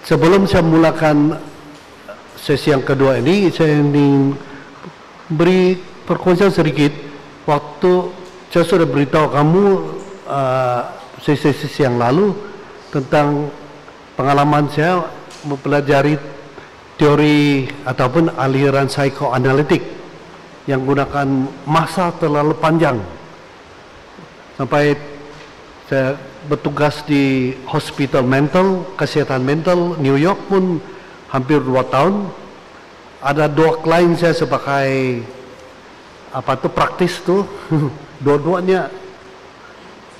Sebelum saya mulakan sesi yang kedua ini, saya ingin beri perkongsian sedikit. Waktu saya sudah beritahu kamu sesi-sesi yang lalu tentang pengalaman saya mempelajari teori ataupun aliran psikoanalitik yang gunakan masa terlalu panjang. Sampai saya bertugas di hospital mental, kesehatan mental New York pun hampir 2 tahun. Ada 2 klien saya sebagai praktis tuh, dua-duanya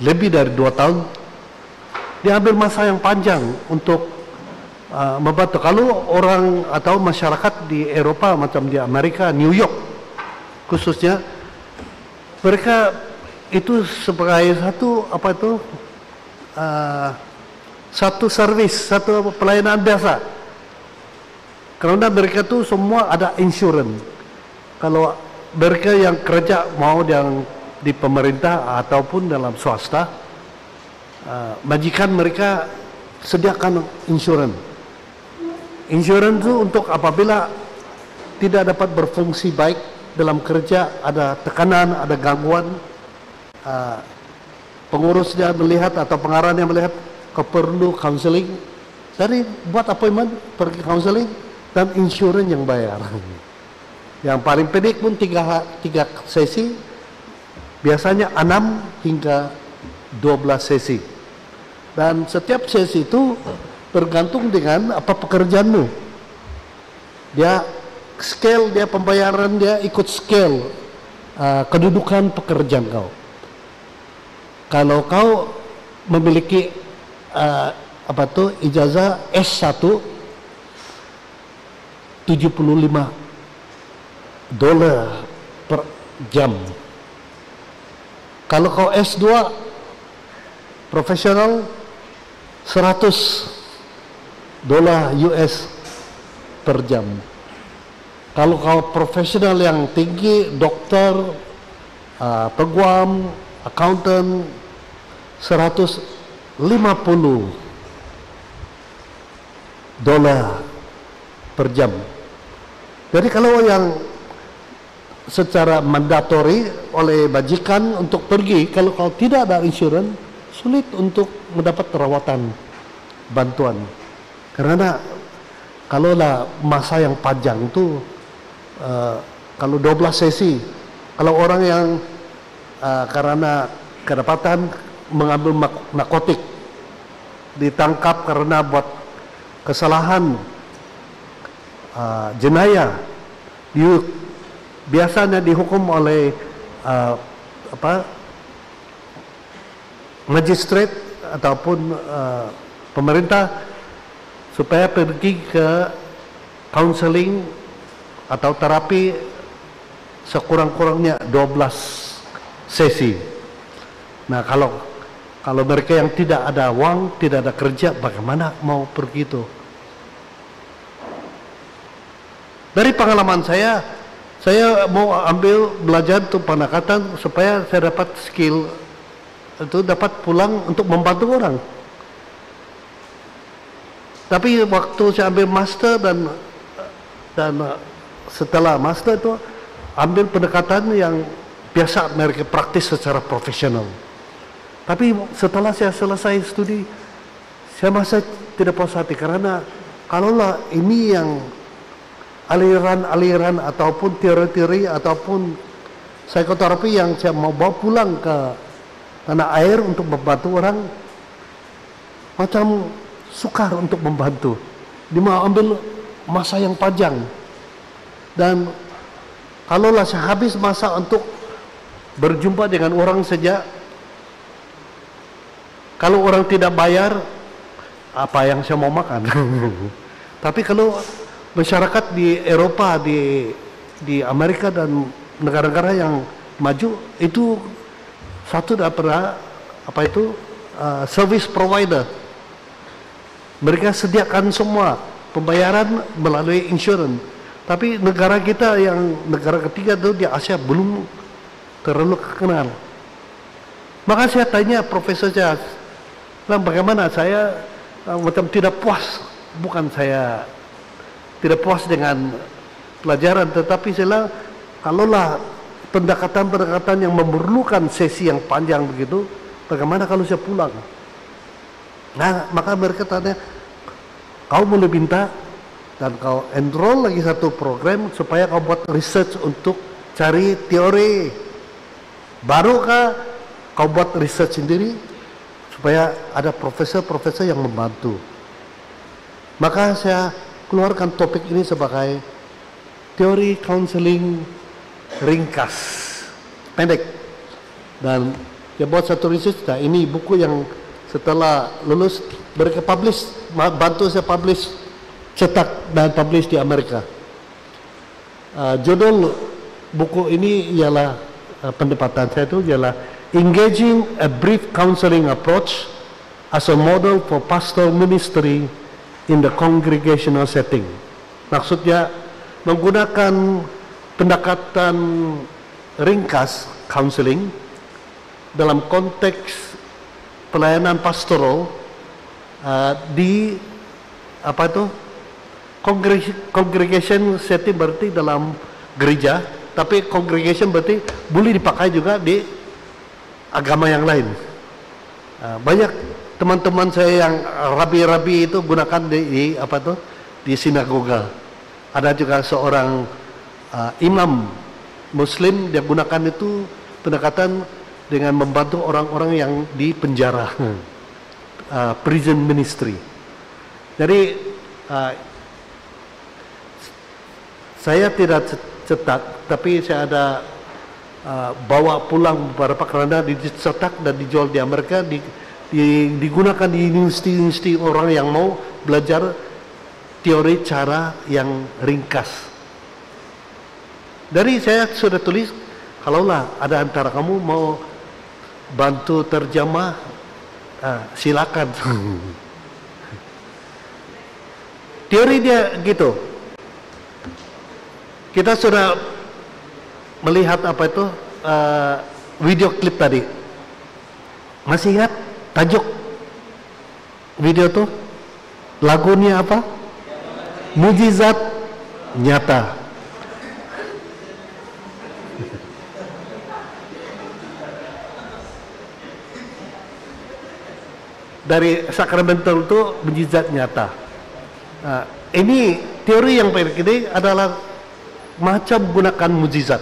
lebih dari 2 tahun. Dia ambil masa yang panjang untuk membantu. Kalau orang atau masyarakat di Eropa macam di Amerika, New York khususnya, mereka itu sebagai satu servis, satu pelayanan biasa. Karena mereka tuh semua ada insurance. Kalau mereka yang kerja mau yang di pemerintah ataupun dalam swasta, majikan mereka sediakan insurance. Insurance itu untuk apabila tidak dapat berfungsi baik dalam kerja, ada tekanan, ada gangguan, pengurusnya melihat atau pengarahnya melihat perlu counseling, jadi buat appointment pergi counseling dan insurance yang bayar. Yang paling pendek pun 3 sesi, biasanya 6 hingga 12 sesi. Dan setiap sesi itu bergantung dengan apa pekerjaanmu. Dia scale, dia pembayaran dia ikut scale kedudukan pekerjaan kau. Kalau kau memiliki ijazah S1 $75 per jam. Kalau kau S2 profesional $100 US per jam. Kalau kau profesional yang tinggi, dokter, peguam, accountant, $150 per jam. Jadi kalau yang secara mandatori oleh majikan untuk pergi, kalau kau tidak ada insurans, sulit untuk mendapat perawatan, bantuan. Karena kalaulah masa yang panjang itu, kalau 12 sesi, kalau orang yang karena kedapatan mengambil narkotik, ditangkap karena buat kesalahan jenayah, biasanya dihukum oleh magistrate ataupun pemerintah supaya pergi ke counseling atau terapi sekurang-kurangnya 12 sesi. Nah, kalau mereka yang tidak ada uang, tidak ada kerja, bagaimana mau pergi itu? Dari pengalaman saya mau belajar untuk pendekatan supaya saya dapat skill itu, dapat pulang untuk membantu orang. Tapi waktu saya ambil master dan setelah master itu ambil pendekatan yang biasa mereka praktis secara profesional. Tapi setelah saya selesai studi, saya masih tidak puas hati karena kalaulah ini yang aliran-aliran ataupun teori-teori ataupun psikoterapi yang saya mau bawa pulang ke tanah air untuk membantu orang, macam sukar untuk membantu. Dia mau ambil masa yang panjang. Dan kalaulah saya habis masa untuk berjumpa dengan orang saja, kalau orang tidak bayar, apa yang saya mau makan? Tapi kalau masyarakat di Eropa, di Amerika dan negara-negara yang maju, itu satu daripada service provider. Mereka sediakan semua pembayaran melalui insurance. Tapi negara kita yang negara ketiga itu di Asia belum terlalu kenal. Maka saya tanya Profesor Jas, bagaimana saya macam tidak puas bukan saya tidak puas dengan pelajaran, tetapi saya kalaulah pendekatan-pendekatan yang memerlukan sesi yang panjang begitu, bagaimana kalau saya pulang? Nah, maka mereka tanya, kau boleh minta dan kau enroll lagi satu program supaya kau buat research untuk cari teori. Barukah kau buat research sendiri supaya ada profesor-profesor yang membantu. Maka saya keluarkan topik ini sebagai teori counseling ringkas, pendek. Dan dia buat satu research. Nah, ini buku yang setelah lulus mereka publish, bantu saya publish, cetak dan publish di Amerika. Judul buku ini ialah pendapatan saya itu ialah Engaging a Brief Counseling Approach as a Model for Pastoral Ministry in the Congregational Setting. Maksudnya menggunakan pendekatan ringkas counseling dalam konteks pelayanan pastoral di apa itu congregation setting, berarti dalam gereja, tapi congregation berarti boleh dipakai juga di agama yang lain. Banyak teman-teman saya yang rabi-rabi itu gunakan di apa tuh di sinagoga. Ada juga seorang imam Muslim, dia gunakan itu pendekatan dengan membantu orang-orang yang di penjara, prison ministry. Jadi saya tidak cetak, tapi saya ada bawa pulang beberapa karena dicetak dan dijual di Amerika, digunakan di universiti-universiti orang yang mau belajar teori cara yang ringkas. Dari saya sudah tulis, kalaulah ada antara kamu mau bantu terjemah, silakan. Teori dia gitu. Kita sudah melihat apa itu video klip tadi. Masih ingat tajuk video tuh? Lagunya apa? Mujizat Nyata. Dari Sacramental itu mujizat nyata. Ini teori yang pendek ini adalah macam gunakan mujizat.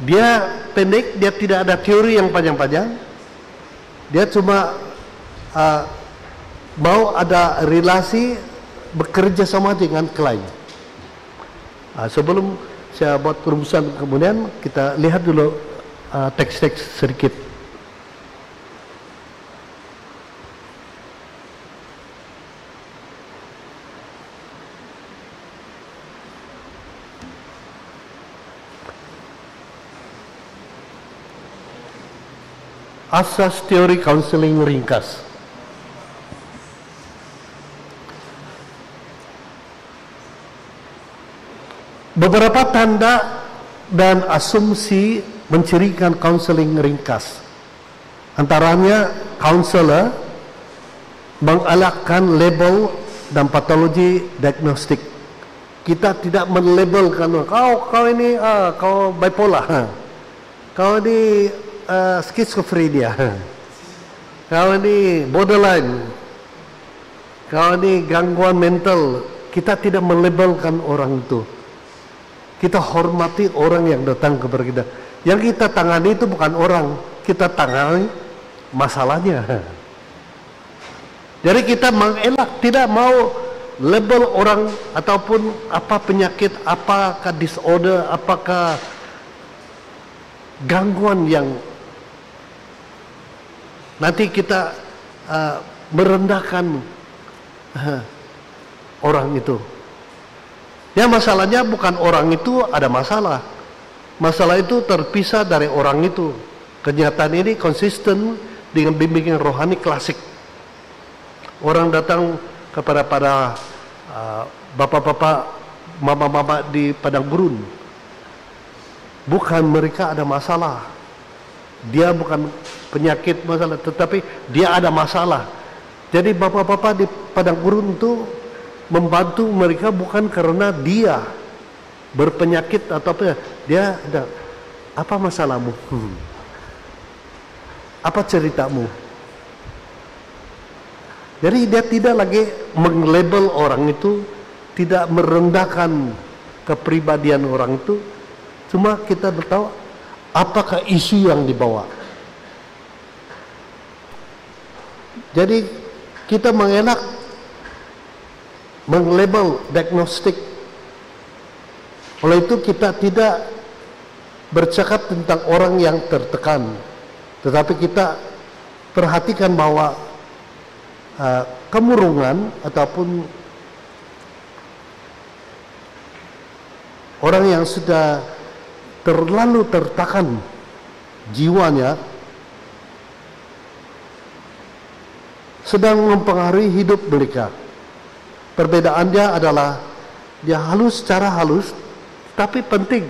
Dia pendek, dia tidak ada teori yang panjang-panjang. Dia cuma mau ada relasi bekerja sama dengan klien. Sebelum saya buat perumusan, kemudian kita lihat dulu teks-teks sedikit. Asas teori counseling ringkas. Beberapa tanda dan asumsi mencirikan counseling ringkas. Antaranya, counselor mengelakkan label dan patologi diagnostik. Kita tidak melabelkan kau ini kau bipolar, kau ini skizofrenia, kau ini borderline, kau ini gangguan mental. Kita tidak melabelkan orang itu. Kita hormati orang yang datang kepada kita. Yang kita tangani itu bukan orang, kita tangani masalahnya. Jadi kita mengelak, tidak mau label orang ataupun apa penyakit, apakah disorder, apakah gangguan yang nanti kita merendahkan orang itu. Ya, masalahnya bukan orang itu ada masalah. Masalah itu terpisah dari orang itu. Kenyataan ini konsisten dengan bimbingan rohani klasik. Orang datang kepada bapak-bapak, mama-mama di padang gurun. Bukan mereka ada masalah. Dia bukan penyakit masalah, tetapi dia ada masalah. Jadi bapak-bapak di padang gurun itu membantu mereka bukan karena dia berpenyakit atau apa, dia ada apa masalahmu, apa ceritamu. Jadi dia tidak lagi menglabel orang itu, tidak merendahkan kepribadian orang itu, cuma kita tahu apakah isu yang dibawa. Jadi kita mengelak menglabel diagnostik. Oleh itu kita tidak bercakap tentang orang yang tertekan, tetapi kita perhatikan bahwa kemurungan ataupun orang yang sudah terlalu tertekan jiwanya sedang mempengaruhi hidup mereka. Perbedaannya adalah dia halus secara halus, tapi penting.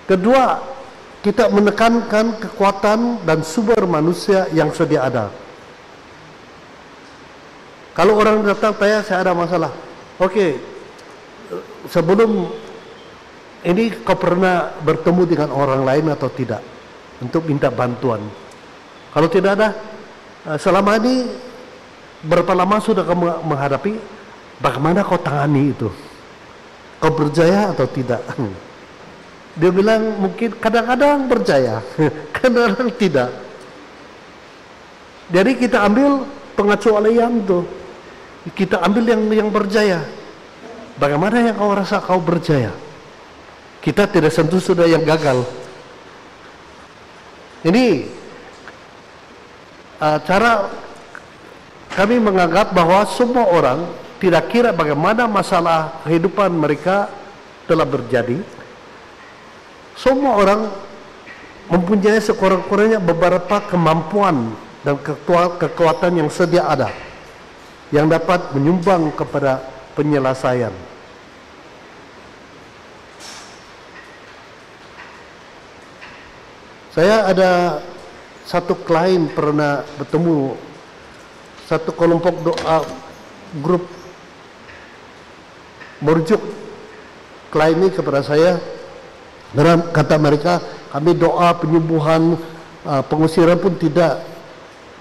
Kedua, kita menekankan kekuatan dan sumber manusia yang sedia ada. Kalau orang datang tanya, saya ada masalah. Oke, sebelum ini kau pernah bertemu dengan orang lain atau tidak untuk minta bantuan? Kalau tidak ada, selama ini berapa lama sudah kamu menghadapi? Bagaimana kau tangani itu? Kau berjaya atau tidak? Dia bilang mungkin kadang-kadang berjaya, kadang-kadang tidak. Jadi kita ambil pengecualian tuh, kita ambil yang berjaya. Bagaimana yang kau rasa kau berjaya? Kita tidak sentuh sudah yang gagal. Ini cara kami menganggap bahwa semua orang tidak kira bagaimana masalah kehidupan mereka telah terjadi. Semua orang mempunyai sekurang-kurangnya beberapa kemampuan dan kekuatan yang sedia ada yang dapat menyumbang kepada penyelesaian. Saya ada satu klien pernah bertemu satu kelompok doa grup merujuk klien ini kepada saya. Dan kata mereka, kami doa penyembuhan, pengusiran pun tidak.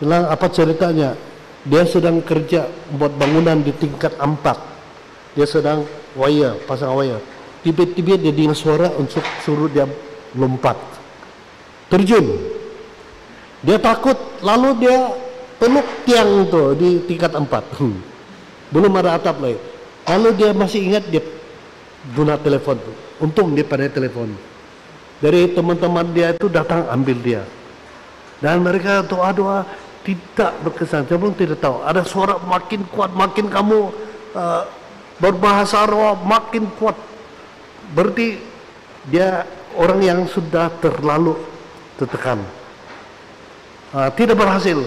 Bilang apa ceritanya? Dia sedang kerja buat bangunan di tingkat 4. Dia sedang pasang wire. Tiba-tiba dia dengar suara untuk suruh dia lompat, terjun. Dia takut, lalu dia peluk tiang itu di tingkat 4. Belum ada atap lagi. Lalu dia masih ingat dia guna telepon. Untung dia pada telepon. Dari teman-teman dia itu datang ambil dia. Dan mereka doa-doa tidak berkesan. Saya pun tidak tahu. Ada suara makin kuat, makin kamu berbahasa roh makin kuat. Berarti dia orang yang sudah terlalu tertekan. Tidak berhasil.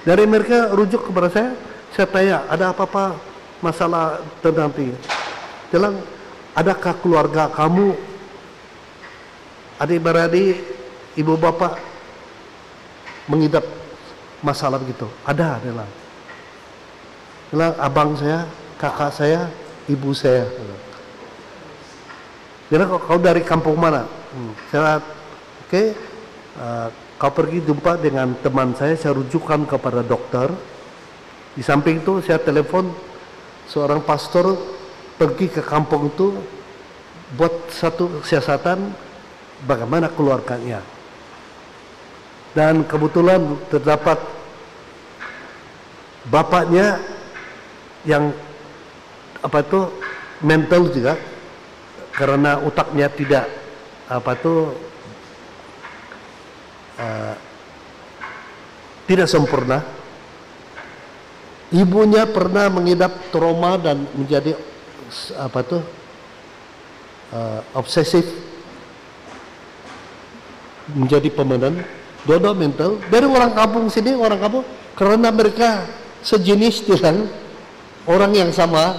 Dari mereka rujuk kepada saya tanya, ada apa-apa masalah tertentu? Bilang, adakah keluarga kamu, adik-beradik, ibu bapak mengidap masalah begitu? Ada adalah. Bilang, abang saya, kakak saya, ibu saya. Bilang, kau dari kampung mana? Saya, oke, kau pergi jumpa dengan teman saya rujukkan kepada dokter. Di samping itu saya telepon seorang pastor pergi ke kampung itu buat satu siasatan bagaimana keluarganya. Dan kebetulan terdapat bapaknya yang mental juga karena otaknya tidak tidak sempurna. Ibunya pernah mengidap trauma dan menjadi obsesif, menjadi pemenang. Dua-dua mental. Dari orang kampung sini, orang kampung karena mereka sejenis dengan orang yang sama,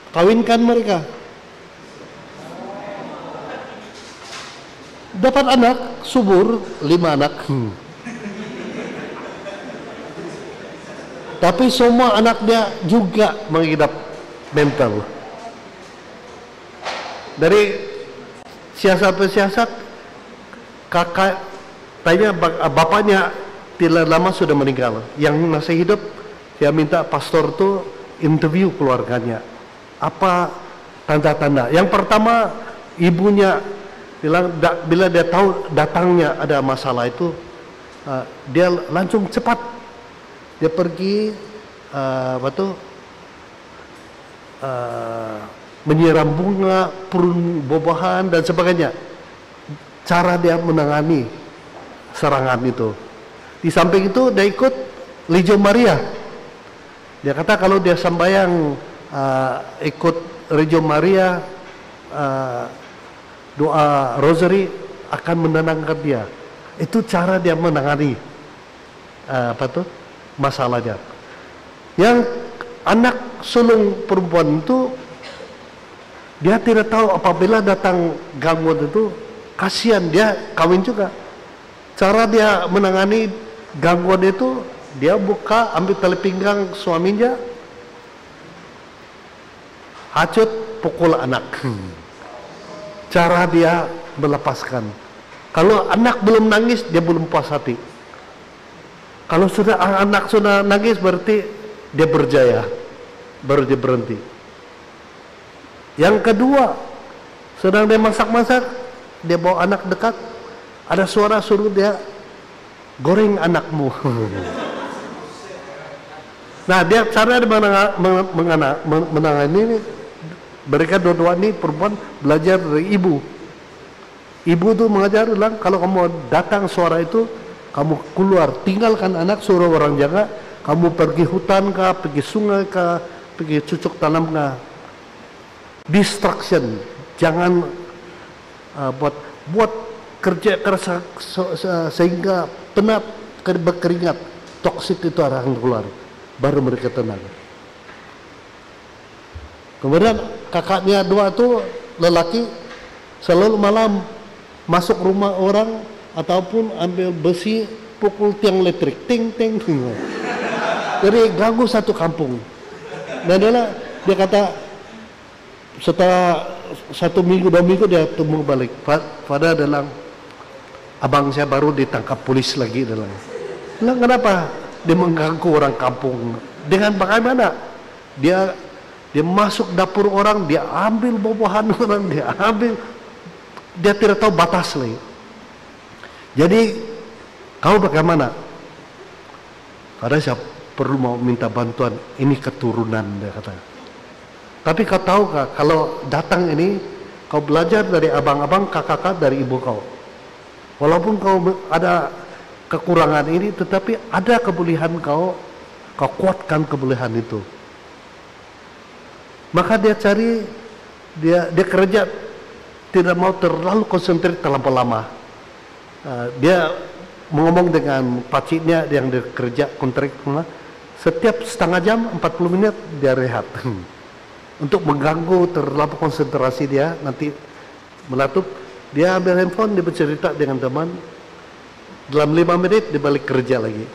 kawinkan mereka, dapat anak subur, 5 anak. Tapi semua anak dia juga mengidap mental. Dari siasat-siasat, kakak tanya bapaknya tidak lama sudah meninggal. Yang masih hidup, dia minta pastor tu interview keluarganya. Apa tanda-tanda? Yang pertama, ibunya bilang bila dia tahu datangnya ada masalah itu, dia langsung cepat dia pergi menyiram bunga, purun buah-buahan dan sebagainya. Cara dia menangani serangan itu. Di samping itu dia ikut Legio Maria. Dia kata kalau dia sembahyang ikut Legio Maria, doa rosary akan menenangkan dia. Itu cara dia menangani masalahnya. Yang anak sulung perempuan itu dia tidak tahu apabila datang gangguan itu, kasihan dia kawin juga. Cara dia menangani gangguan itu, dia buka, ambil tali pinggang suaminya, hacut, pukul anak. Cara dia melepaskan. Kalau anak belum nangis, dia belum puas hati. Kalau sudah anak sudah nangis, berarti dia berjaya, baru dia berhenti. Yang kedua, sedang dia masak-masak, dia bawa anak dekat, ada suara suruh dia goreng anakmu. Nah, dia cara dia menangani ini, mereka dua-dua ini perempuan belajar dari ibu. Ibu tuh mengajar bilang, kalau kamu datang suara itu, kamu keluar, tinggalkan anak, suruh orang jaga, kamu pergi hutan kah, pergi sungai kah, pergi cucuk tanam kah. Distraction, jangan buat kerja keras sehingga penat, berkeringat, toksik itu akan keluar, baru mereka tenang. Kemudian kakaknya dua itu lelaki selalu malam masuk rumah orang ataupun ambil besi pukul tiang listrik, ting ting ting. Jadi ganggu satu kampung. Dan dia kata setelah 1 minggu 2 minggu dia temu balik. Pada dalam abang saya baru ditangkap polis lagi dalam. Bilang kenapa? Dia mengganggu orang kampung. Dengan bagaimana? Dia masuk dapur orang, dia ambil buah-buahan orang, dia tidak tahu batas lagi. Jadi kau bagaimana? Karena saya perlu mau minta bantuan, ini keturunan dia kata. Tapi kau tahu kah, kalau datang ini kau belajar dari abang-abang, kakak-kakak dari ibu kau. Walaupun kau ada kekurangan ini, tetapi ada kebolehan kau kuatkan kebolehan itu. Maka dia cari, dia kerja tidak mau terlalu konsentrasi terlalu lama. Dia ngomong dengan pakciknya yang dia kerja kontrak, setiap setengah jam 40 menit dia rehat. Untuk mengganggu terlalu konsentrasi dia, nanti melatup, dia ambil handphone, dia bercerita dengan teman, dalam 5 menit dia balik kerja lagi.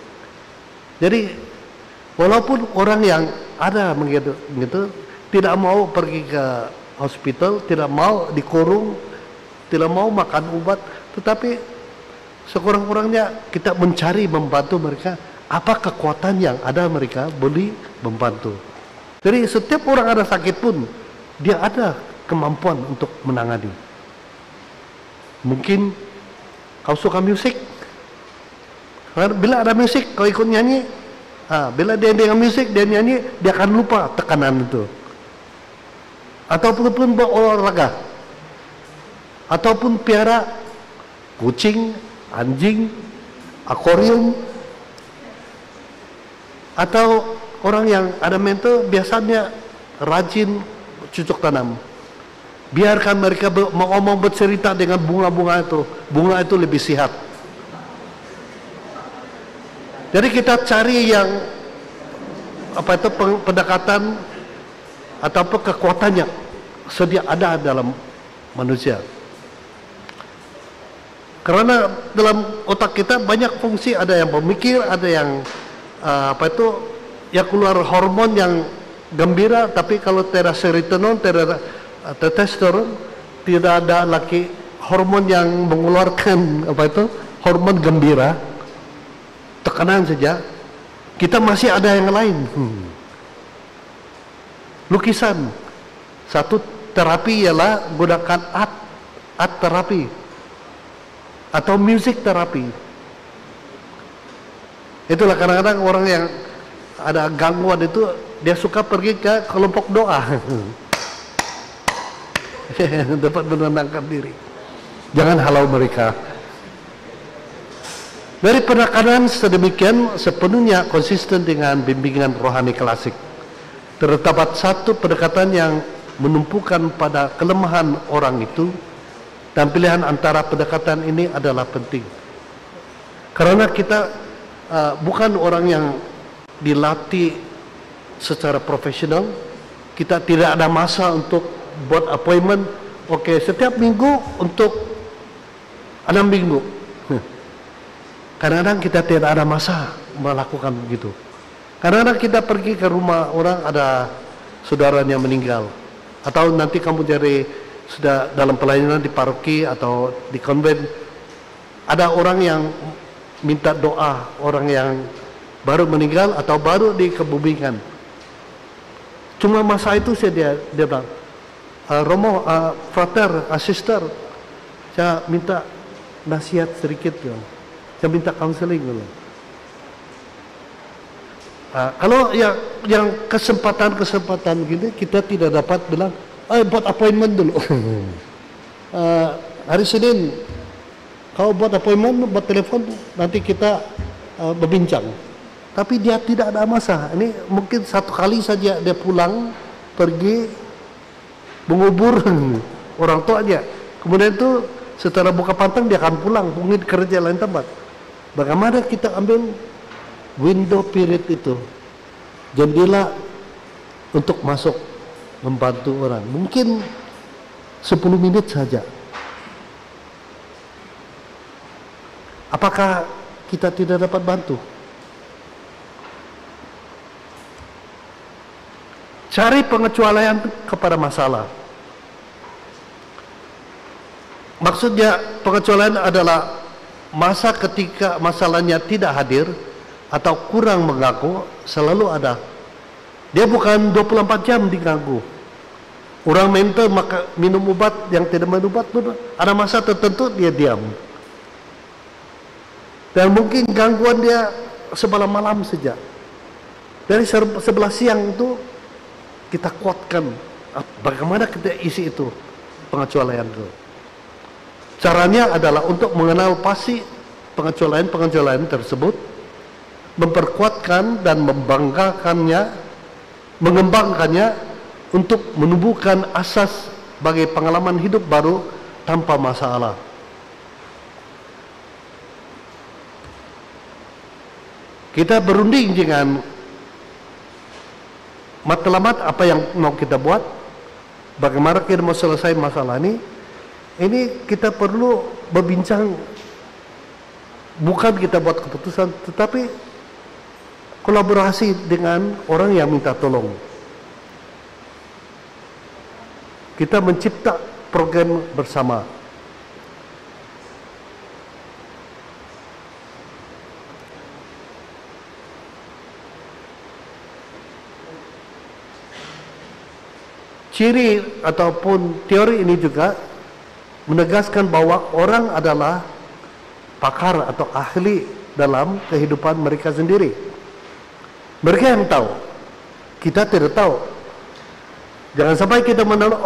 Jadi walaupun orang yang ada begitu tidak mau pergi ke hospital, tidak mau dikurung, tidak mau makan obat, tetapi sekurang-kurangnya kita mencari membantu mereka, apa kekuatan yang ada mereka boleh membantu. Jadi setiap orang ada sakit pun dia ada kemampuan untuk menangani. Mungkin kau suka musik, bila ada musik kau ikut nyanyi, bila dia dengan musik dia nyanyi, dia akan lupa tekanan itu. Ataupun berolahraga, ataupun piara kucing, anjing, akuarium, atau orang yang ada mental biasanya rajin cucuk tanam. Biarkan mereka ngomong bercerita dengan bunga-bunga itu, bunga itu lebih sehat. Jadi kita cari yang pendekatan atau kekuatannya sedia ada dalam manusia. Karena dalam otak kita banyak fungsi, ada yang pemikir, ada yang ya keluar hormon yang gembira, tapi kalau tidak serotonin, tidak testosteron, tidak ada lagi hormon yang mengeluarkan hormon gembira, tekanan saja, kita masih ada yang lain. Lukisan, satu terapi ialah gunakan art terapi atau music terapi. Itulah kadang-kadang orang yang ada gangguan itu dia suka pergi ke kelompok doa. Dapat menenangkan diri. Jangan halau mereka. Dari penekanan sedemikian sepenuhnya konsisten dengan bimbingan rohani klasik. Terdapat satu pendekatan yang menumpukan pada kelemahan orang itu, dan pilihan antara pendekatan ini adalah penting. Karena kita bukan orang yang dilatih secara profesional, kita tidak ada masa untuk buat appointment. Oke, setiap minggu untuk 6 minggu. Kadang-kadang kita tidak ada masa melakukan begitu. Kadang-kadang kita pergi ke rumah orang, ada saudaranya meninggal, atau nanti kamu jadi sudah dalam pelayanan di paroki atau di konven, ada orang yang minta doa, orang yang baru meninggal atau baru dikebumikan. Cuma masa itu dia bilang, Romo, frater, sister, saya minta nasihat sedikit, saya minta counseling dulu. Kalau yang kesempatan gini, kita tidak dapat bilang, buat appointment dulu. Hari Senin, kau buat appointment, buat telepon, nanti kita berbincang. Tapi dia tidak ada masa. Ini mungkin satu kali saja dia pulang, pergi mengubur orang tuanya. Kemudian itu setelah buka pantang dia akan pulang, mungkin kerja lain tempat. Bagaimana kita ambil window period itu, jendela untuk masuk membantu orang, mungkin 10 menit saja. Apakah kita tidak dapat bantu? Cari pengecualian kepada masalah. Maksudnya pengecualian adalah masa ketika masalahnya tidak hadir atau kurang mengganggu, selalu ada. Dia bukan 24 jam diganggu. Orang mental maka minum obat, yang tidak minum obat pun ada masa tertentu dia diam. Dan mungkin gangguan dia sebelah malam saja. Dari sebelah siang itu kita kuatkan. Bagaimana kita isi itu pengecualian itu? Caranya adalah untuk mengenal pasti pengecualian tersebut, memperkuatkan dan mengembangkannya untuk menumbuhkan asas bagi pengalaman hidup baru tanpa masalah. Kita berunding dengan matlamat apa yang mau kita buat, bagaimana kita mau selesai masalah ini. Ini kita perlu berbincang, bukan kita buat keputusan, tetapi kolaborasi dengan orang yang minta tolong. Kita mencipta program bersama. Ciri ataupun teori ini juga menegaskan bahwa orang adalah pakar atau ahli dalam kehidupan mereka sendiri. Mereka yang tahu, kita tidak tahu. Jangan sampai kita menolak,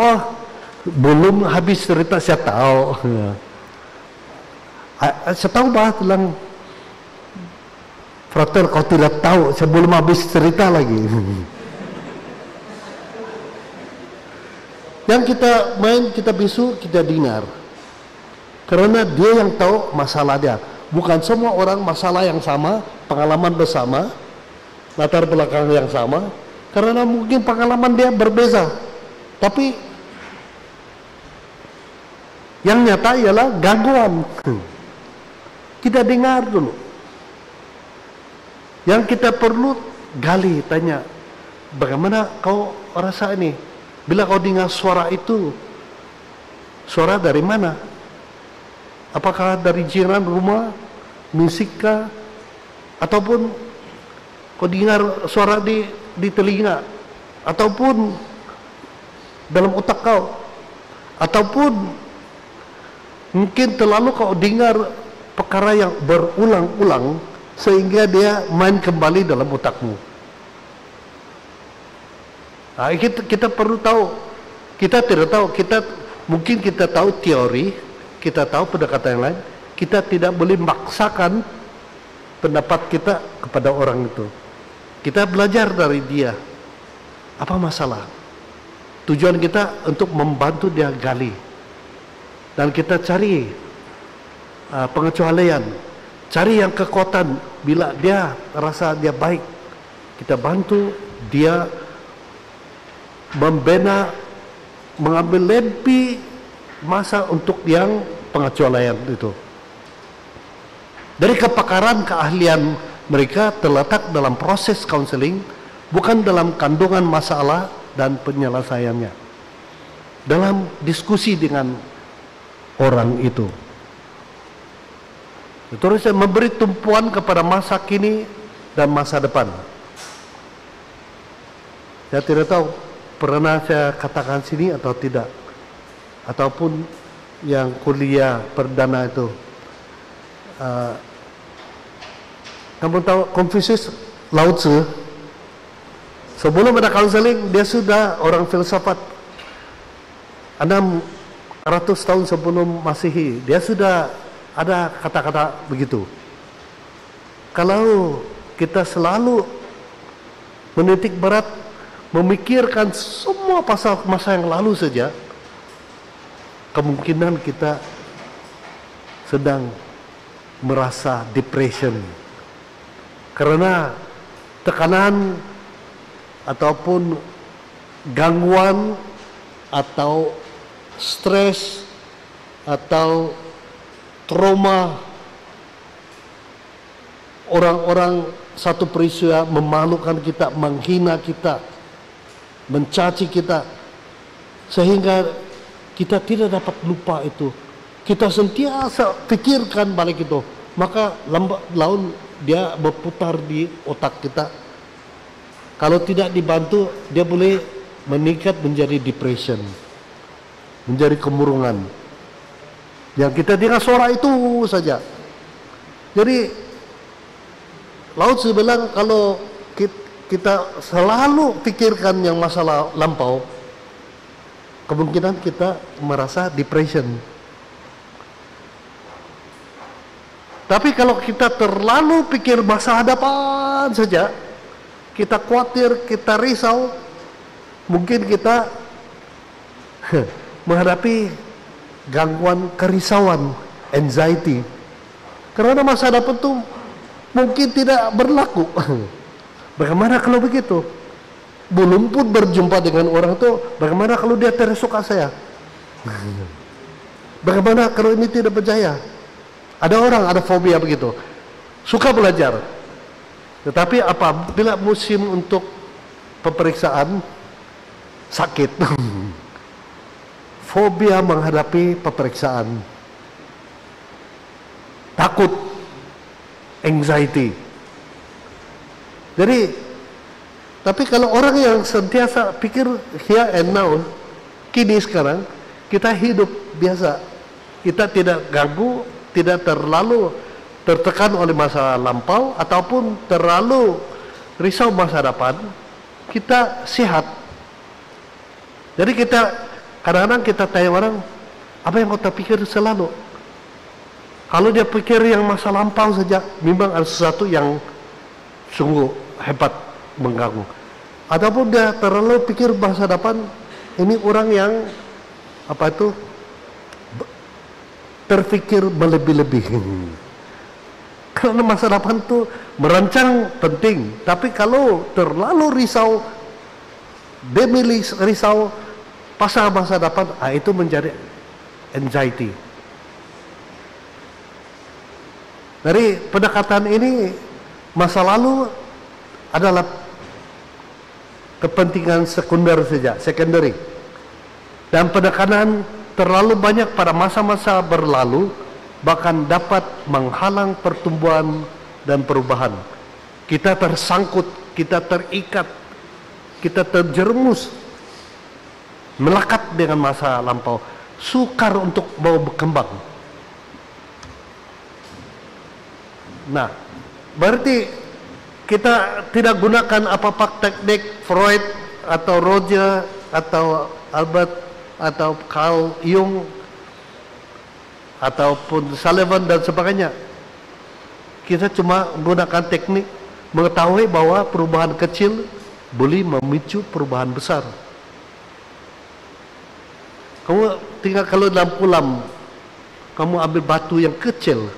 belum habis cerita saya tahu. Saya tahu bah, bilang, frater kau tidak tahu, saya belum habis cerita lagi. Yang kita main, kita bisu, kita dengar. Karena dia yang tahu masalah dia. Bukan semua orang masalah yang sama, pengalaman bersama, latar belakang yang sama. Karena mungkin pengalaman dia berbeza. Tapi yang nyata ialah gangguan. Kita dengar dulu. Yang kita perlu gali, tanya, bagaimana kau rasa ini? Bila kau dengar suara itu, suara dari mana? Apakah dari jiran rumah, musikkah, ataupun kau dengar suara di telinga, ataupun dalam otak kau, ataupun mungkin terlalu kau dengar perkara yang berulang-ulang sehingga dia main kembali dalam otakmu. Nah, kita perlu tahu. Kita tidak tahu. Mungkin kita tahu teori, kita tahu pendekatan yang lain. Kita tidak boleh memaksakan pendapat kita kepada orang itu. Kita belajar dari dia. Apa masalah? Tujuan kita untuk membantu dia gali. Dan kita cari pengecualian. Cari yang kekuatan. Bila dia rasa dia baik, kita bantu dia membina, mengambil lebih masa untuk yang pengecualian itu. Dari kepakaran, keahlian mereka terletak dalam proses counseling, bukan dalam kandungan masalah dan penyelesaiannya. Dalam diskusi dengan orang itu. Terus saya memberi tumpuan kepada masa kini dan masa depan. Saya tidak tahu pernah saya katakan sini atau tidak, ataupun yang kuliah perdana itu. Kamu tahu Confucius, Lao Tzu, sebelum ada counseling dia sudah orang filsafat. 600 tahun sebelum Masehi dia sudah ada kata-kata begitu. Kalau kita selalu menitik berat memikirkan semua pasal masa yang lalu saja, kemungkinan kita sedang merasa depression karena tekanan ataupun gangguan atau stres atau trauma orang-orang, satu peristiwa memalukan kita, menghina kita, mencaci kita, sehingga kita tidak dapat lupa itu. Kita sentiasa pikirkan balik itu, maka lambat laun dia berputar di otak kita. Kalau tidak dibantu, dia boleh meningkat menjadi depression, menjadi kemurungan. Yang kita dengar suara itu saja. Jadi Lao Tzu bilang kalau kita selalu pikirkan yang masalah lampau, kemungkinan kita merasa depression. Tapi kalau kita terlalu pikir masa hadapan saja, kita khawatir, kita risau, mungkin kita menghadapi gangguan kerisauan, anxiety. Karena masa depan itu mungkin tidak berlaku. Bagaimana kalau begitu? Belum pun berjumpa dengan orang itu, bagaimana kalau dia tidak suka saya? Bagaimana kalau ini tidak percaya? Ada orang ada fobia begitu, suka belajar, tetapi apabila musim untuk pemeriksaan sakit. Fobia menghadapi pemeriksaan, takut, anxiety. Jadi, tapi kalau orang yang sentiasa pikir here and now, kini sekarang, kita hidup biasa, kita tidak ganggu, tidak terlalu tertekan oleh masa lampau ataupun terlalu risau masa depan, kita sehat. Jadi kita kadang-kadang kita tanya orang, apa yang kau terpikir selalu? Kalau dia pikir yang masa lampau saja, memang ada sesuatu yang sungguh hebat mengganggu. Ataupun dia terlalu pikir masa depan, ini orang yang terfikir berlebih-lebih. Karena masa depan itu merancang penting, tapi kalau terlalu risau, demi risau pasal masa depan, itu menjadi anxiety. Dari pendekatan ini, masa lalu adalah kepentingan sekunder saja, secondary. Dan penekanan terlalu banyak pada masa-masa berlalu bahkan dapat menghalang pertumbuhan dan perubahan. Kita tersangkut, kita terikat, kita terjerumus, melekat dengan masa lampau, sukar untuk mau berkembang. Nah, berarti kita tidak gunakan apa-apa teknik Freud atau Roger atau Albert atau Carl Jung ataupun Sullivan dan sebagainya. Kita cuma menggunakan teknik mengetahui bahwa perubahan kecil boleh memicu perubahan besar. Kamu tinggal kalau dalam kolam, kamu ambil batu yang kecil,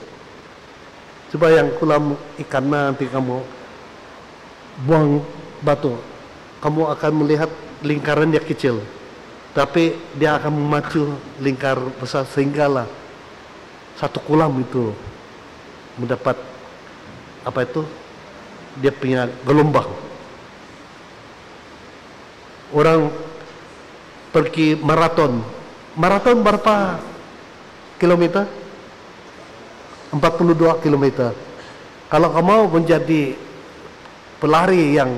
coba yang kolam ikan nanti kamu buang batu, kamu akan melihat lingkarannya kecil, tapi dia akan memacu lingkar besar sehinggalah satu kolam itu mendapat apa itu, dia punya gelombang. Orang pergi maraton berapa kilometer? 42 kilometer. Kalau kamu mau menjadi pelari yang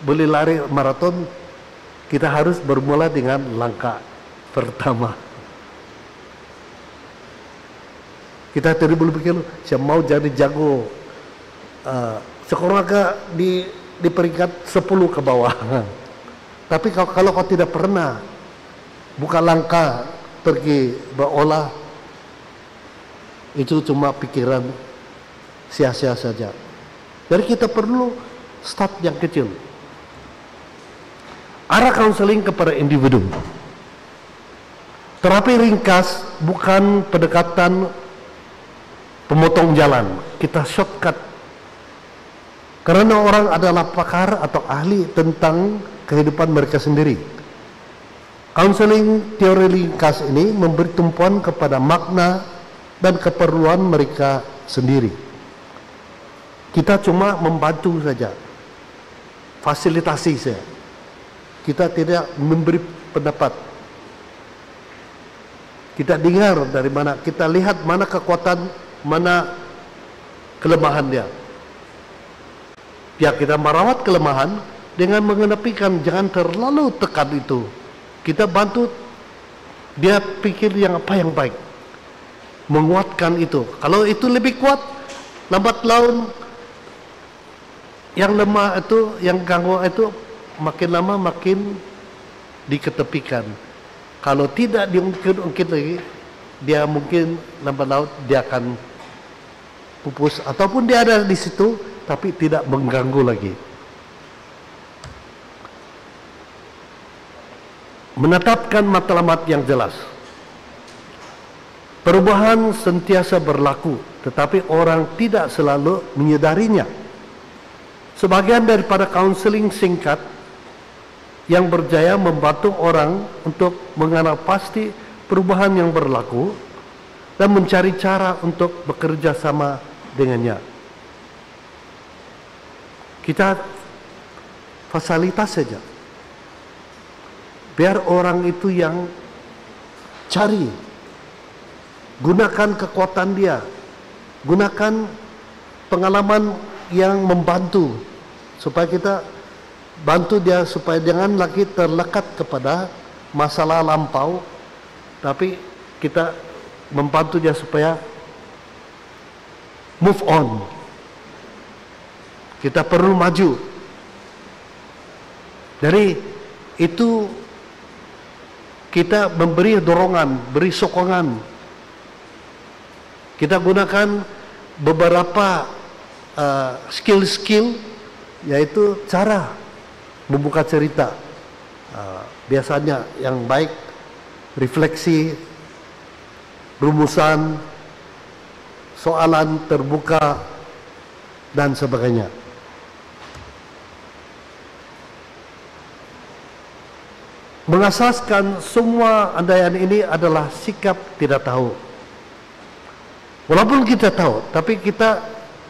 boleh lari maraton, kita harus bermula dengan langkah pertama. Kita tidak boleh pikir, saya mau jadi jago sekolah di peringkat 10 ke bawah. Tapi kalau kau tidak pernah buka langkah pergi berolah, itu cuma pikiran sia-sia saja. Jadi kita perlu start yang kecil. Arah counseling kepada individu. Terapi ringkas bukan pendekatan pemotong jalan, kita shortcut. Karena orang adalah pakar atau ahli tentang kehidupan mereka sendiri. Counseling teori ringkas ini memberi tumpuan kepada makna dan keperluan mereka sendiri. Kita cuma membantu saja, fasilitasi saja. Kita tidak memberi pendapat. Kita dengar dari mana, kita lihat mana kekuatan, mana kelemahan dia. Ya, kita merawat kelemahan dengan mengenepikan, jangan terlalu tekan itu. Kita bantu dia pikir yang apa yang baik, menguatkan itu. Kalau itu lebih kuat, lambat laun yang lemah itu, yang ganggu itu makin lama makin diketepikan. Kalau tidak diungkit lagi, dia mungkin lambat laun dia akan pupus, ataupun dia ada di situ tapi tidak mengganggu lagi. Menetapkan matlamat yang jelas. Perubahan sentiasa berlaku, tetapi orang tidak selalu menyadarinya. Sebagian daripada kaunseling singkat yang berjaya membantu orang untuk mengenal pasti perubahan yang berlaku dan mencari cara untuk bekerja sama dengannya. Kita fasilitas saja. Biar orang itu yang cari. Gunakan kekuatan dia. Gunakan pengalaman yang membantu. Supaya kita bantu dia supaya jangan lagi terlekat kepada masalah lampau. Tapi kita membantu dia supaya move on. Kita perlu maju. Dari itu kita memberi dorongan, beri sokongan. Kita gunakan beberapa skill-skill, yaitu cara membuka cerita. Biasanya yang baik, refleksi, rumusan, soalan terbuka, dan sebagainya. Mengasaskan semua andaian ini adalah sikap tidak tahu. Walaupun kita tahu, tapi kita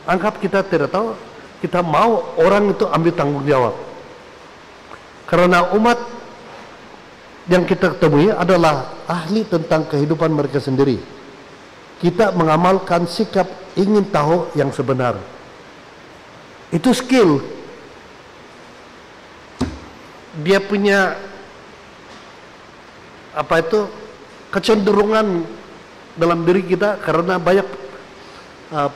anggap kita tidak tahu, kita mau orang itu ambil tanggung jawab. Karena umat yang kita temui adalah ahli tentang kehidupan mereka sendiri. Kita mengamalkan sikap ingin tahu yang sebenar. Itu skill. Dia punya kecenderungan dalam diri kita karena banyak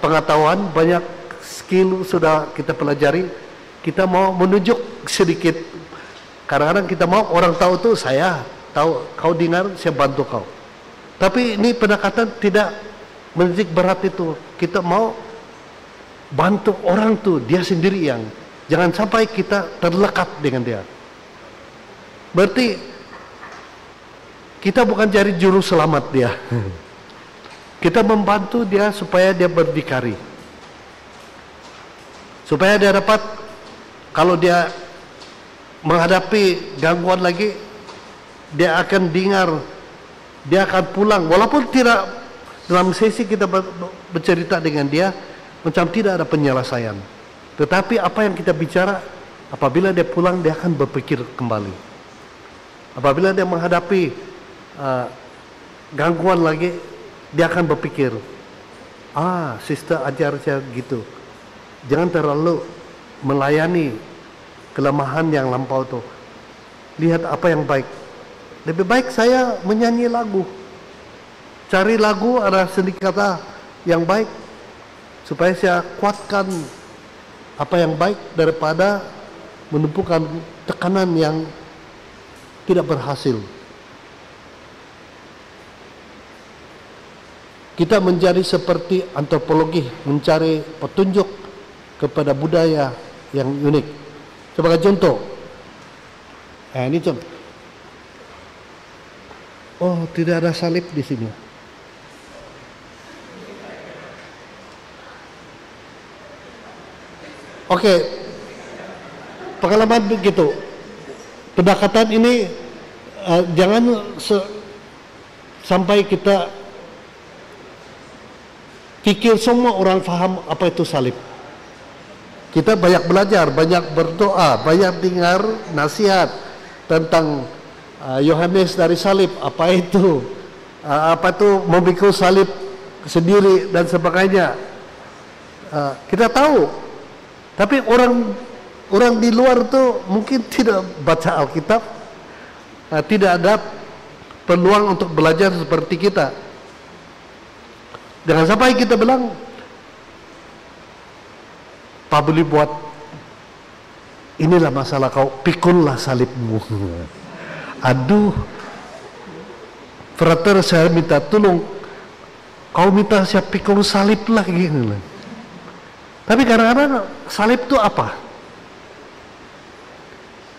pengetahuan, banyak skill sudah kita pelajari. Kita mau menunjuk sedikit. Kadang-kadang kita mau orang tahu tuh, saya tahu, kau dengar, saya bantu kau. Tapi ini pendekatan tidak menitik berat itu. Kita mau bantu orang tuh, dia sendiri yang. Jangan sampai kita terlekat dengan dia. Berarti kita bukan cari juru selamat dia. Kita membantu dia supaya dia berdikari. Supaya dia dapat, kalau dia menghadapi gangguan lagi, dia akan dengar, dia akan pulang. Walaupun tidak dalam sesi kita bercerita dengan dia, macam tidak ada penyelesaian. Tetapi apa yang kita bicara, apabila dia pulang, dia akan berpikir kembali. Apabila dia menghadapi gangguan lagi, dia akan berpikir, sister ajar saya gitu. Jangan terlalu melayani kelemahan yang lampau itu. Lihat apa yang baik. Lebih baik saya menyanyi lagu. Cari lagu ada sedikit kata yang baik supaya saya kuatkan apa yang baik daripada menumpukan tekanan yang tidak berhasil. Kita menjadi seperti antropologi, mencari petunjuk kepada budaya yang unik. Sebagai contoh, ini contoh. Oh, tidak ada salib di sini. Oke, pengalaman begitu. Pendekatan ini jangan sampai kita pikir semua orang faham apa itu salib. Kita banyak belajar, banyak berdoa, banyak dengar nasihat tentang Yohanes dari salib, apa itu memikul salib sendiri dan sebagainya. Kita tahu, tapi orang di luar tuh mungkin tidak baca Alkitab, tidak ada peluang untuk belajar seperti kita. Jangan sampai kita bilang, Pak boleh buat, inilah masalah kau, pikullah salibmu. Aduh, frater saya minta tolong, kau minta saya pikul salib lagi. Tapi kadang-kadang salib itu apa?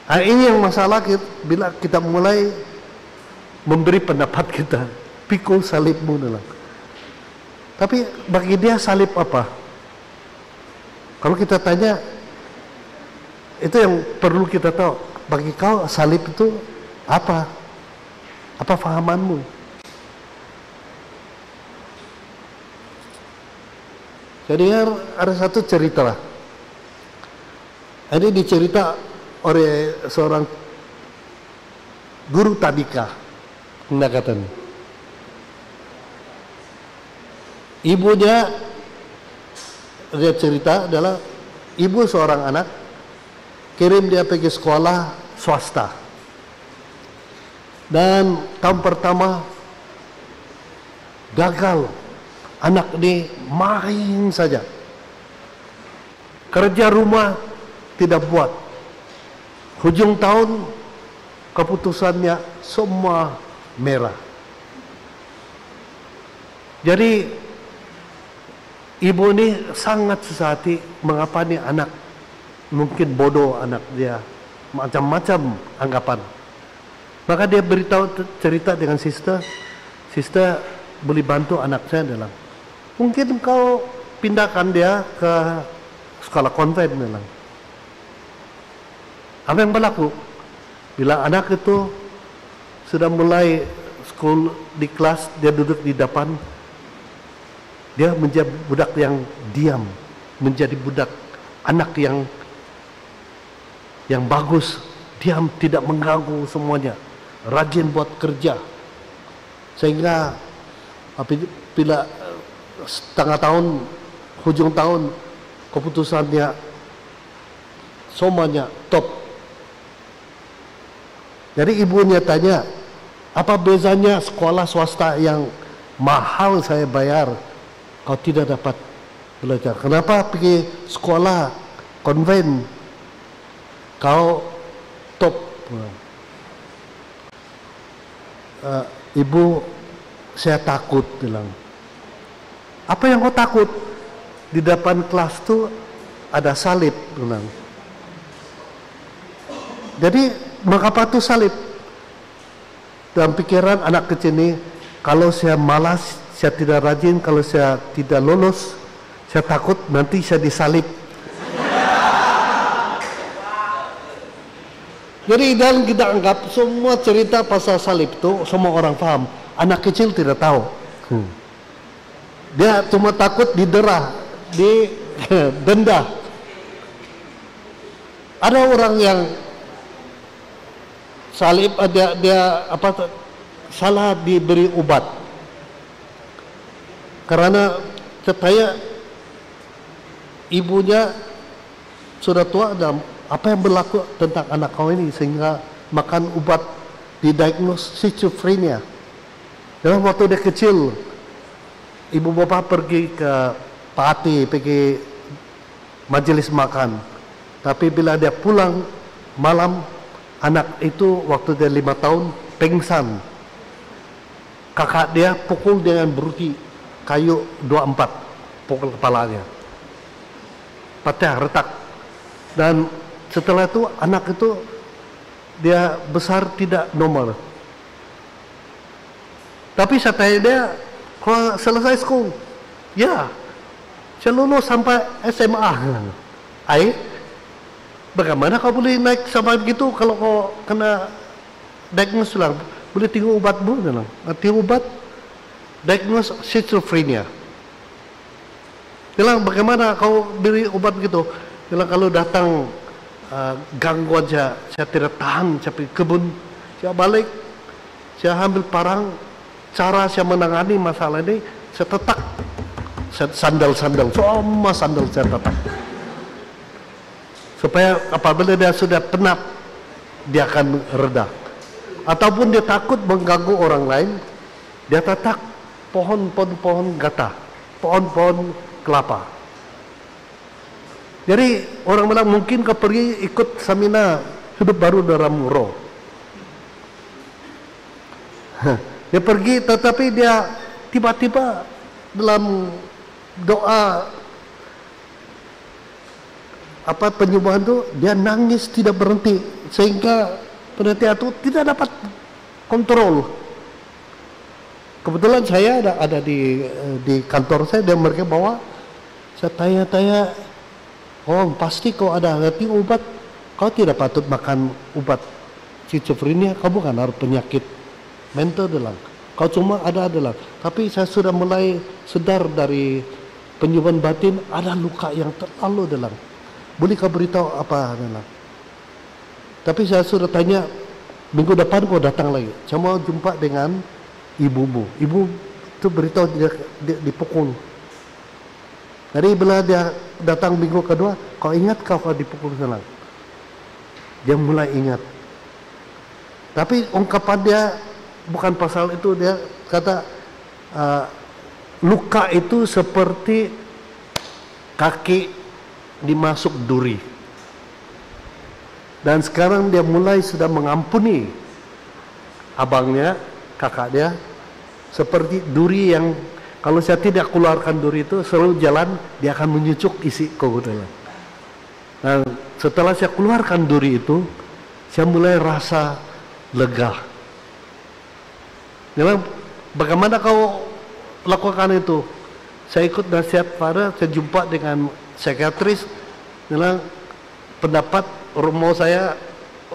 Ini yang masalah bila kita mulai memberi pendapat kita, pikul salibmu. Tapi bagi dia salib apa? Kalau kita tanya, itu yang perlu kita tahu. Bagi kau salib itu apa? Apa fahamanmu? Jadi ada satu cerita lah. Ini dicerita oleh seorang guru tadika. Pendekatan. Ibunya, dia cerita adalah ibu seorang anak kirim dia pergi sekolah swasta, dan tahun pertama gagal. Anak ini main saja, kerja rumah tidak buat. Hujung tahun keputusannya semua merah. Jadi ibu ini sangat sesati, mengapa nih anak mungkin bodoh, anak dia macam-macam anggapan. Maka dia beritahu cerita dengan sister boleh bantu anak saya dalam. Mungkin kau pindahkan dia ke sekolah konven dalam. Apa yang berlaku? Bila anak itu sudah mulai sekolah di kelas, dia duduk di depan, dia menjadi budak yang diam, menjadi budak anak yang bagus, diam, tidak mengganggu semuanya, rajin buat kerja, sehingga bila setengah tahun, hujung tahun, keputusannya semuanya top. Jadi ibunya tanya, apa bezanya sekolah swasta yang mahal saya bayar, kau tidak dapat belajar? Kenapa pergi sekolah konven, kau top? Ibu, saya takut, bilang. Apa yang kau takut? Di depan kelas tuh ada salib, bilang. Jadi mengapa tuh salib? Dalam pikiran anak kecil ini, kalau saya malas, saya tidak rajin, kalau saya tidak lolos, saya takut nanti saya disalib. Jadi dan kita anggap semua cerita pasal salib itu semua orang paham. Anak kecil tidak tahu. Dia cuma takut didera, didenda. Ada orang yang salib, dia salah diberi obat karena katanya ibunya sudah tua, dan apa yang berlaku tentang anak kau ini sehingga makan obat didiagnos schizophrenia. Dalam waktu dia kecil, ibu bapak pergi ke party, pergi majelis makan, tapi bila dia pulang malam, anak itu waktu dia 5 tahun pingsan. Kakak dia pukul dengan beruti kayu 24, pukul kepalanya, patah, retak. Dan setelah itu anak itu dia besar tidak normal. Tapi saya tanya dia, kalau selesai sekolah, ya, saya lulus sampai SMA. Bagaimana kau boleh naik sampai begitu kalau kau kena diagnos ulang? Boleh tinggal obat bu, tinggal obat diagnos schizophrenia. Bilang bagaimana kau beri obat begitu? Bilang kalau datang gangguan saya tidak tahan, saya pergi kebun, saya balik, saya ambil parang, cara saya menangani masalah ini, saya tetak sandal-sandal, semua sandal saya tetak. Supaya apabila dia sudah penat, dia akan reda. Ataupun dia takut mengganggu orang lain, dia tatak pohon gata, pohon kelapa. Jadi orang bilang mungkin kau pergi ikut seminar hidup baru dalam roh. Dia pergi, tetapi dia tiba-tiba dalam doa penyembuhan itu dia nangis tidak berhenti, sehingga penelitian itu tidak dapat kontrol. Kebetulan saya ada di kantor saya, dan mereka bawa, saya tanya-tanya, oh pasti kau ada ngerti obat, kau tidak patut makan obat schizophrenia, kau bukan harus penyakit mental dalam, kau cuma ada adalah. Tapi saya sudah mulai sedar dari penyembuhan batin, ada luka yang terlalu dalam. Boleh kau beritahu apa? Tapi saya sudah tanya, minggu depan kau datang lagi, saya mau jumpa dengan ibumu. Ibu itu beritahu dia dipukul. Jadi bila dia datang minggu kedua, kau ingat kau dipukul sana? Dia mulai ingat. Tapi ungkapan dia bukan pasal itu, dia kata luka itu seperti kaki dimasuk duri. Dan sekarang dia mulai sudah mengampuni abangnya, kakak dia, seperti duri yang kalau saya tidak keluarkan duri itu selalu jalan, dia akan menyucuk isi kokotnya. Dan setelah saya keluarkan duri itu, saya mulai rasa lega. Dia bilang, bagaimana kau lakukan itu? Saya ikut nasihat pada, saya jumpa dengan psikiatris, bilang pendapat mau saya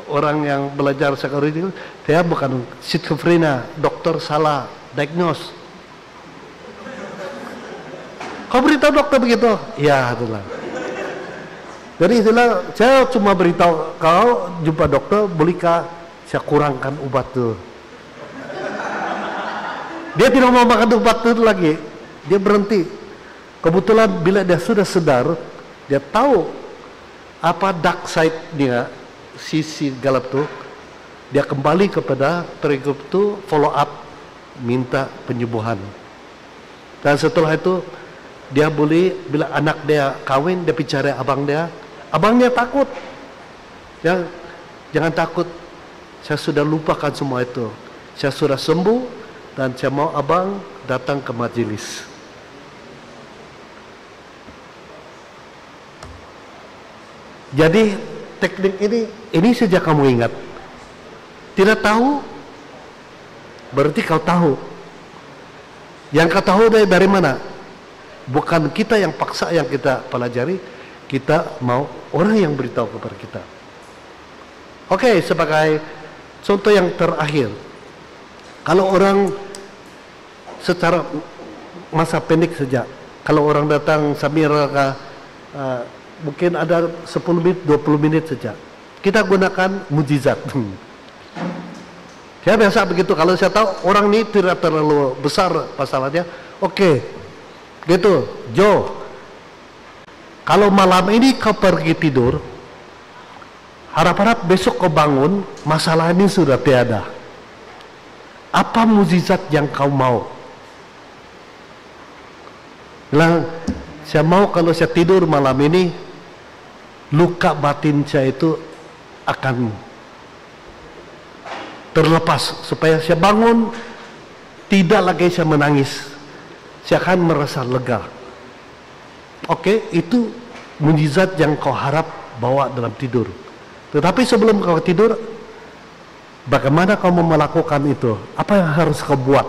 orang yang belajar psikologi, saya bukan schizophrenia, dokter salah diagnos. Kau beritahu dokter begitu? Ya, itulah. Jadi itulah saya cuma beritahu kau jumpa dokter, bolehkah saya kurangkan obat itu. Dia tidak mau makan obat itu lagi, dia berhenti. Kebetulan bila dia sudah sadar, dia tahu apa dark side dia, sisi gelap itu, dia kembali kepada terapi itu, follow up, minta penyembuhan. Dan setelah itu dia boleh, bila anak dia kawin, dia bicara abang dia, abangnya takut. Ya, jangan takut, saya sudah lupakan semua itu, saya sudah sembuh dan saya mau abang datang ke majelis. Jadi teknik ini sejak kamu ingat. Tidak tahu, berarti kau tahu. Yang kau tahu dari mana? Bukan kita yang paksa, yang kita pelajari, kita mau orang yang beritahu kepada kita. Oke, sebagai contoh yang terakhir, kalau orang secara masa pendek saja, kalau orang datang Samira, mungkin ada 10 menit, 20 menit saja, kita gunakan mujizat. Saya biasa begitu, kalau saya tahu orang ini tidak terlalu besar masalahnya, oke, gitu, Jo, kalau malam ini kau pergi tidur, harap-harap besok kau bangun, masalah ini sudah tiada. Apa mujizat yang kau mau? Bilang, saya mau kalau saya tidur malam ini, luka batin saya itu akan terlepas, supaya saya bangun tidak lagi saya menangis, saya akan merasa lega. Oke, itu mujizat yang kau harap bawa dalam tidur. Tetapi sebelum kau tidur, bagaimana kau mau melakukan itu? Apa yang harus kau buat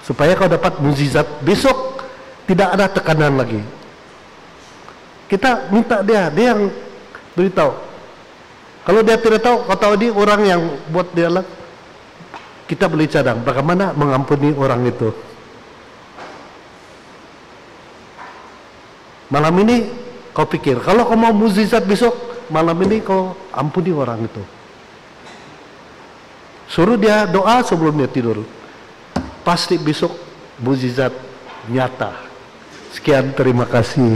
supaya kau dapat mujizat besok, tidak ada tekanan lagi? Kita minta dia yang beritahu. Kalau dia tidak tahu, kau tahu dia orang yang buat dia lah, kita boleh cadang bagaimana mengampuni orang itu. Malam ini kau pikir, kalau kau mau mujizat besok, malam ini kau ampuni orang itu. Suruh dia doa sebelum dia tidur. Pasti besok mujizat nyata. Sekian, terima kasih.